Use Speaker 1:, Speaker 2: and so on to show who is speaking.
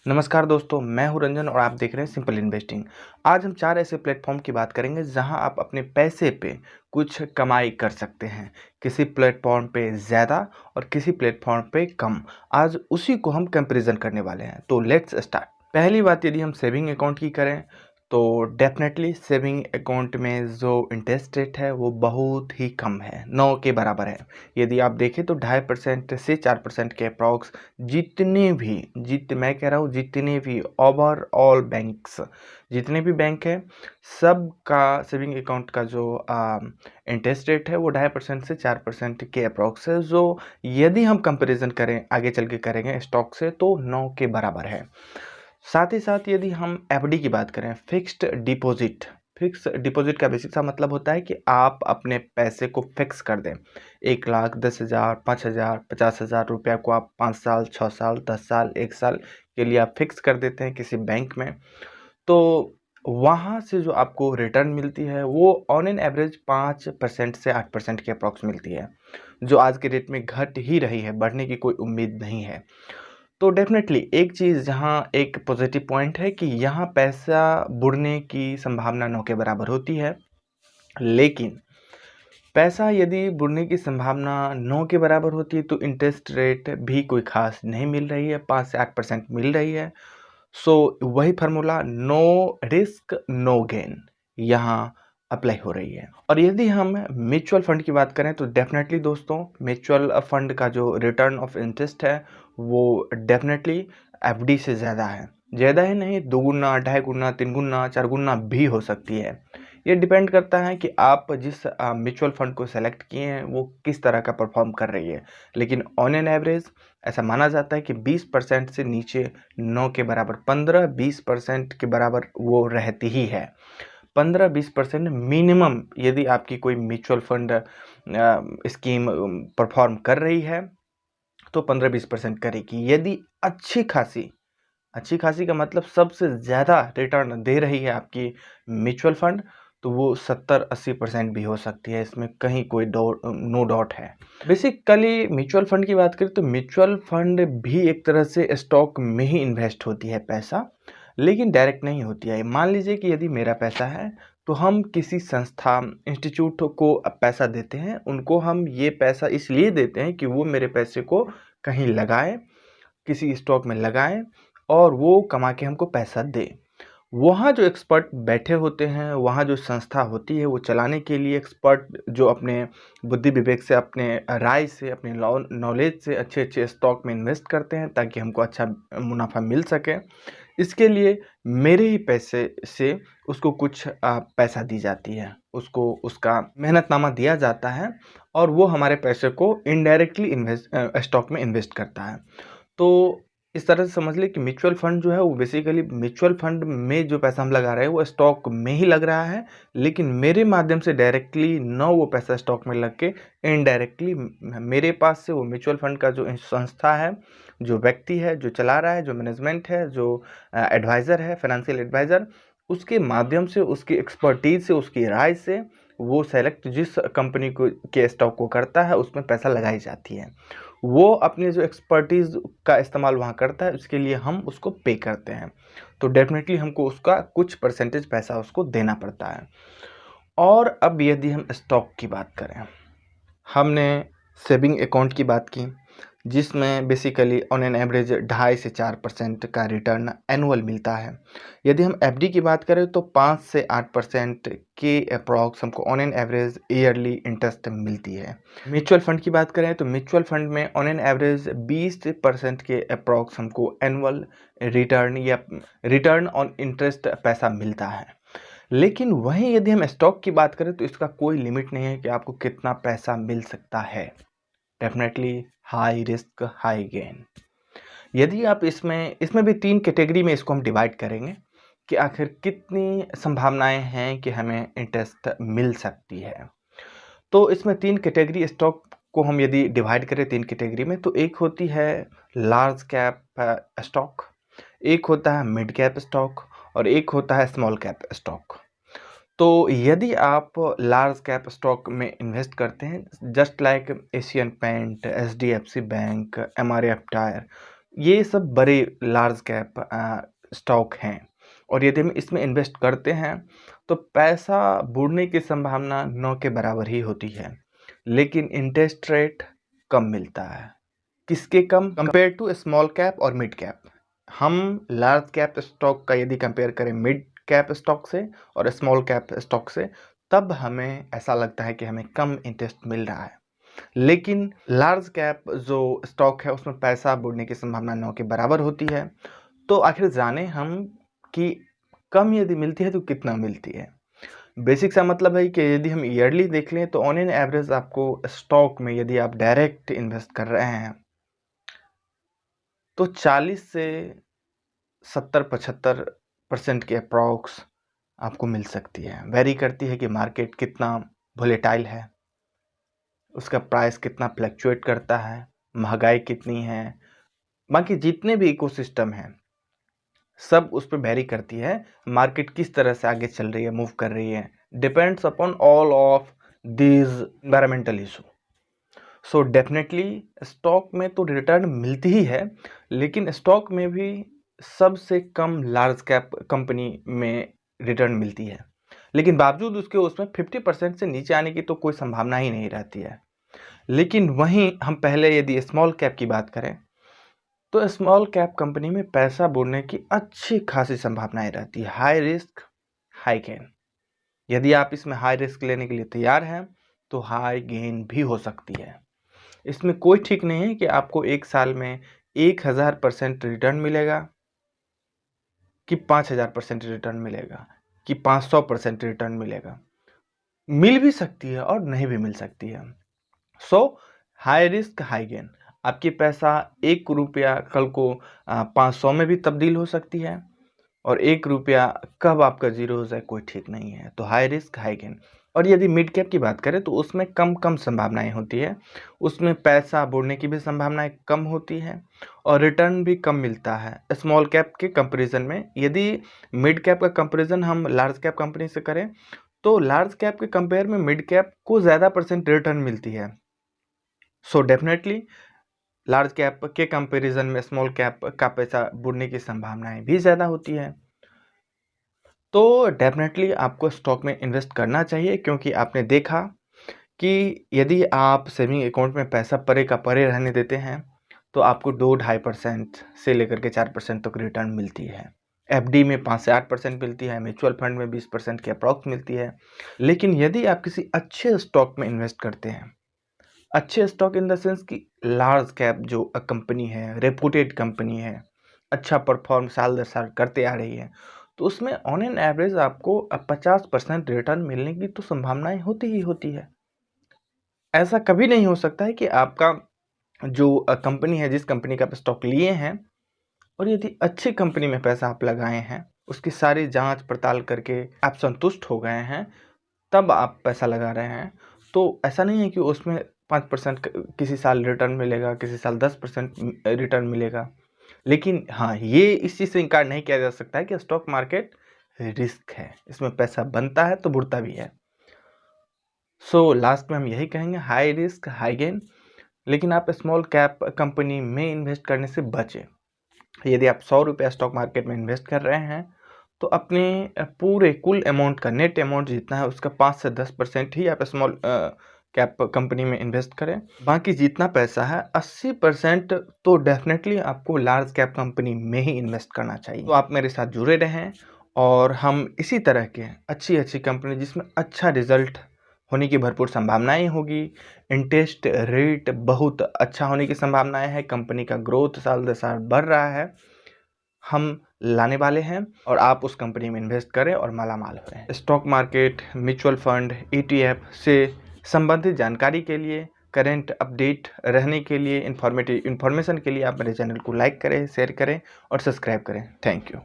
Speaker 1: नमस्कार दोस्तों, मैं हूं रंजन और आप देख रहे हैं सिंपल इन्वेस्टिंग। आज हम 4 ऐसे प्लेटफॉर्म की बात करेंगे जहां आप अपने पैसे पे कुछ कमाई कर सकते हैं। किसी प्लेटफॉर्म पे ज़्यादा और किसी प्लेटफॉर्म पे कम। आज उसी को हम कंपैरिजन करने वाले हैं। तो लेट्स स्टार्ट। पहली बात, यदि हम सेविंग अकाउंट की करें तो डेफिनेटली सेविंग अकाउंट में जो इंटरेस्ट रेट है वो बहुत ही कम है, 9 के बराबर है। यदि आप देखें तो 2.5% से 4% के अप्रॉक्स मैं कह रहा हूँ जितने भी ओवरऑल बैंक्स, जितने भी बैंक हैं, सब का सेविंग अकाउंट का जो इंटरेस्ट रेट है वो 2.5% से 4% के अप्रॉक्स है, जो यदि हम कंपैरिजन करें आगे चल के करेंगे स्टॉक से तो 9 के बराबर है। साथ ही साथ यदि हम एफडी की बात करें, फिक्स डिपॉजिट का बेसिक सा मतलब होता है कि आप अपने पैसे को फिक्स कर दें। 1,00,000, 10,000, 5,000, 50,000 रुपया को आप 5 साल, 6 साल, 10 साल, 1 साल के लिए आप फिक्स कर देते हैं किसी बैंक में। तो वहाँ से जो आपको रिटर्न मिलती है वो ऑन एन एवरेज 5% से 8% के अप्रॉक्स मिलती है, जो आज के डेट में घट ही रही है, बढ़ने की कोई उम्मीद नहीं है। तो डेफ़िनेटली एक चीज़ यहाँ एक पॉज़िटिव पॉइंट है कि यहाँ पैसा बुड़ने की संभावना 9 के बराबर होती है। लेकिन पैसा यदि बुड़ने की संभावना 9 के बराबर होती है तो इंटरेस्ट रेट भी कोई ख़ास नहीं मिल रही है, 5 से 8% मिल रही है। सो वही formula no risk no gain यहाँ अप्लाई हो रही है। और यदि हम म्यूचुअल फ़ंड की बात करें तो डेफ़िनेटली दोस्तों, म्यूचुअल फ़ंड का जो रिटर्न ऑफ इंटरेस्ट है वो डेफ़िनेटली एफडी से ज़्यादा है। ज़्यादा ही नहीं, 2 गुना, ढाई गुना, 3 गुना, 4 गुना भी हो सकती है। ये डिपेंड करता है कि आप जिस म्यूचुअल फ़ंड को सेलेक्ट किए हैं वो किस तरह का परफ़ॉर्म कर रही है। लेकिन ऑन एन एवरेज ऐसा माना जाता है कि 20% से नीचे 9 के बराबर, 15-20% के बराबर वो रहती ही है। 15-20% मिनिमम यदि आपकी कोई म्यूचुअल फंड स्कीम परफॉर्म कर रही है तो 15-20% करेगी। यदि अच्छी खासी का मतलब सबसे ज़्यादा रिटर्न दे रही है आपकी म्यूचुअल फंड, तो वो 70-80% भी हो सकती है। इसमें कहीं कोई नो डाउट है। बेसिकली म्यूचुअल फंड की बात करें तो म्यूचुअल फंड भी एक तरह से स्टॉक में ही इन्वेस्ट होती है पैसा, लेकिन डायरेक्ट नहीं होती है। मान लीजिए कि यदि मेरा पैसा है तो हम किसी संस्था, इंस्टीट्यूट को पैसा देते हैं। उनको हम ये पैसा इसलिए देते हैं कि वो मेरे पैसे को कहीं लगाएँ, किसी स्टॉक में लगाएँ और वो कमा के हमको पैसा दें। वहाँ जो एक्सपर्ट बैठे होते हैं, वहाँ जो संस्था होती है वो चलाने के लिए एक्सपर्ट जो अपने बुद्धि विवेक से, अपने राय से, अपने नॉलेज से अच्छे-अच्छे स्टॉक में इन्वेस्ट करते हैं ताकि हमको अच्छा मुनाफ़ा मिल सके। इसके लिए मेरे ही पैसे से उसको कुछ पैसा दी जाती है, उसको उसका मेहनतनामा दिया जाता है और वो हमारे पैसे को इनडायरेक्टली स्टॉक में इन्वेस्ट करता है। तो इस तरह से समझ लें कि म्यूचुअल फंड जो है वो बेसिकली म्यूचुअल फंड में जो पैसा हम लगा रहे हैं वो स्टॉक में ही लग रहा है, लेकिन मेरे माध्यम से डायरेक्टली न वो पैसा स्टॉक में लग के इनडायरेक्टली मेरे पास से वो म्यूचुअल फंड का जो संस्था है, जो व्यक्ति है, जो चला रहा है, जो मैनेजमेंट है, जो एडवाइज़र है, फाइनेंशियल एडवाइज़र, उसके माध्यम से, उसकी एक्सपर्टीज़ से, उसकी राय से वो सेलेक्ट जिस कंपनी को के स्टॉक को करता है उसमें पैसा लगाई जाती है। वो अपनी जो एक्सपर्टीज़ का इस्तेमाल वहाँ करता है, उसके लिए हम उसको पे करते हैं। तो डेफ़िनेटली हमको उसका कुछ परसेंटेज पैसा उसको देना पड़ता है। और अब यदि हम स्टॉक की बात करें, हमने सेविंग अकाउंट की बात की जिसमें बेसिकली ऑन एन एवरेज 2.5 से 4% का रिटर्न एनुअल मिलता है। यदि हम एफडी की बात करें तो 5 से 8% के अप्रॉक्स हमको on an average yearly interest मिलती है। म्यूचुअल फंड की बात करें तो म्यूचुअल फंड में ऑन एन एवरेज 20% के अप्रॉक्स हमको एनुअल रिटर्न या रिटर्न ऑन इंटरेस्ट पैसा मिलता है। लेकिन वहीं यदि हम स्टॉक की बात करें तो इसका कोई लिमिट नहीं है कि आपको कितना पैसा मिल सकता है। Definitely high risk high gain. यदि आप इसमें भी 3 कैटेगरी में इसको हम डिवाइड करेंगे कि आखिर कितनी संभावनाएं हैं कि हमें इंटरेस्ट मिल सकती है। तो इसमें 3 कैटेगरी स्टॉक को हम यदि डिवाइड करें 3 कैटेगरी में, तो एक होती है लार्ज कैप स्टॉक, एक होता है मिड कैप स्टॉक और एक होता है स्मॉल कैप स्टॉक। तो यदि आप लार्ज कैप स्टॉक में इन्वेस्ट करते हैं, just like Asian Paint, HDFC bank, MRF tyre, ये सब बड़े लार्ज कैप स्टॉक हैं और यदि हम इसमें इन्वेस्ट करते हैं तो पैसा बुड़ने की संभावना 9 के बराबर ही होती है, लेकिन इंटरेस्ट रेट कम मिलता है। किसके कम? कंपेयर टू स्मॉल कैप और मिड कैप। हम लार्ज कैप स्टॉक का यदि कंपेयर करें मिड कैप स्टॉक से और स्मॉल कैप स्टॉक से, तब हमें ऐसा लगता है कि हमें कम इंटरेस्ट मिल रहा है, लेकिन लार्ज कैप जो स्टॉक है उसमें पैसा बुड़ने की संभावना 9 के बराबर होती है। तो आखिर जाने हम कि कम यदि मिलती है तो कितना मिलती है। बेसिक सा मतलब है कि यदि हम ईयरली देख लें तो ऑन एन एवरेज आपको स्टॉक में यदि आप डायरेक्ट इन्वेस्ट कर रहे हैं तो 40 से 70-75% के अप्रॉक्स आपको मिल सकती है। वेरी करती है कि मार्केट कितना वोलेटाइल है, उसका प्राइस कितना फ्लक्चुएट करता है, महंगाई कितनी है, बाकी जितने भी इकोसिस्टम हैं सब उस पर वेरी करती है। मार्केट किस तरह से आगे चल रही है, मूव कर रही है, depends upon all of this environmental issue. So definitely stock में तो रिटर्न मिलती ही है, लेकिन स्टॉक में भी सबसे कम लार्ज कैप कंपनी में रिटर्न मिलती है, लेकिन बावजूद उसके उसमें 50% से नीचे आने की तो कोई संभावना ही नहीं रहती है। लेकिन वहीं हम पहले यदि स्मॉल कैप की बात करें तो स्मॉल कैप कंपनी में पैसा बुड़ने की अच्छी खासी संभावनाएं रहती है। High risk high gain. यदि आप इसमें हाई रिस्क लेने के लिए तैयार हैं तो हाई गेन भी हो सकती है। इसमें कोई ठीक नहीं है कि आपको एक साल में 1000% रिटर्न मिलेगा कि 5000% रिटर्न मिलेगा कि 500% रिटर्न मिलेगा। मिल भी सकती है और नहीं भी मिल सकती है। सो हाई रिस्क हाई गेन। आपकी पैसा 1 रुपया कल को 500 में भी तब्दील हो सकती है और 1 रुपया कब आपका जीरो हो जाए कोई ठीक नहीं है। तो हाई रिस्क हाई गेन। और यदि मिड कैप की बात करें तो उसमें कम संभावनाएं होती है, उसमें पैसा बुड़ने की भी संभावनाएं कम होती है और रिटर्न भी कम मिलता है स्मॉल कैप के कंपैरिजन में। यदि मिड कैप का कंपैरिजन हम लार्ज कैप कंपनी से करें तो लार्ज कैप के कंपेयर में मिड कैप को ज़्यादा % रिटर्न मिलती है। सो डेफिनेटली लार्ज कैप के कंपैरिजन में स्मॉल कैप का पैसा बुड़ने की संभावनाएं भी ज़्यादा होती है। तो डेफिनेटली आपको स्टॉक में इन्वेस्ट करना चाहिए, क्योंकि आपने देखा कि यदि आप सेविंग अकाउंट में पैसा परे का परे रहने देते हैं तो आपको 2-2.5% से लेकर के 4% तक रिटर्न मिलती है। एफडी में 5 से 8% मिलती है, म्यूचुअल फंड में 20% के अप्रॉक्स मिलती है। लेकिन यदि आप किसी अच्छे स्टॉक में इन्वेस्ट करते हैं, अच्छे स्टॉक इन द सेंस कि लार्ज कैप जो कंपनी है, रेपुटेड कंपनी है, अच्छा परफॉर्म साल दर साल करते आ रही है, तो उसमें ऑन एन एवरेज आपको 50% रिटर्न मिलने की तो संभावनाएं होती ही होती है। ऐसा कभी नहीं हो सकता है कि आपका जो कंपनी है, जिस कंपनी का आप स्टॉक लिए हैं और यदि अच्छी कंपनी में पैसा आप लगाए हैं, उसकी सारी जांच पड़ताल करके आप संतुष्ट हो गए हैं, तब आप पैसा लगा रहे हैं, तो ऐसा नहीं है कि उसमें 5% किसी साल रिटर्न मिलेगा, किसी साल 10% रिटर्न मिलेगा। लेकिन हाँ, ये इस चीज़ से इनकार नहीं किया जा सकता है कि स्टॉक मार्केट रिस्क है, इसमें पैसा बनता है तो बुड़ता भी है। सो लास्ट में हम यही कहेंगे, हाई रिस्क हाई गेन। लेकिन आप स्मॉल कैप कंपनी में इन्वेस्ट करने से बचें। यदि आप 100 रुपया स्टॉक मार्केट में इन्वेस्ट कर रहे हैं तो अपने पूरे कुल अमाउंट का नेट अमाउंट जितना है उसका 5 से 10% ही आप स्मॉल कैप कंपनी में इन्वेस्ट करें। बाकी जितना पैसा है 80% तो डेफिनेटली आपको लार्ज कैप कंपनी में ही इन्वेस्ट करना चाहिए। तो आप मेरे साथ जुड़े रहें और हम इसी तरह के अच्छी कंपनी जिसमें अच्छा रिजल्ट होने की भरपूर संभावनाएं होगी, इंटरेस्ट रेट बहुत अच्छा होने की संभावनाएं हैं, कंपनी का ग्रोथ साल दर साल बढ़ रहा है, हम लाने वाले हैं और आप उस कंपनी में इन्वेस्ट करें और मालामाल हो रहे हैं। Stock market, mutual fund, ETF से संबंधित जानकारी के लिए, करंट अपडेट रहने के लिए, इन्फॉर्मेशन के लिए आप मेरे चैनल को लाइक करें, शेयर करें और सब्सक्राइब करें। Thank you.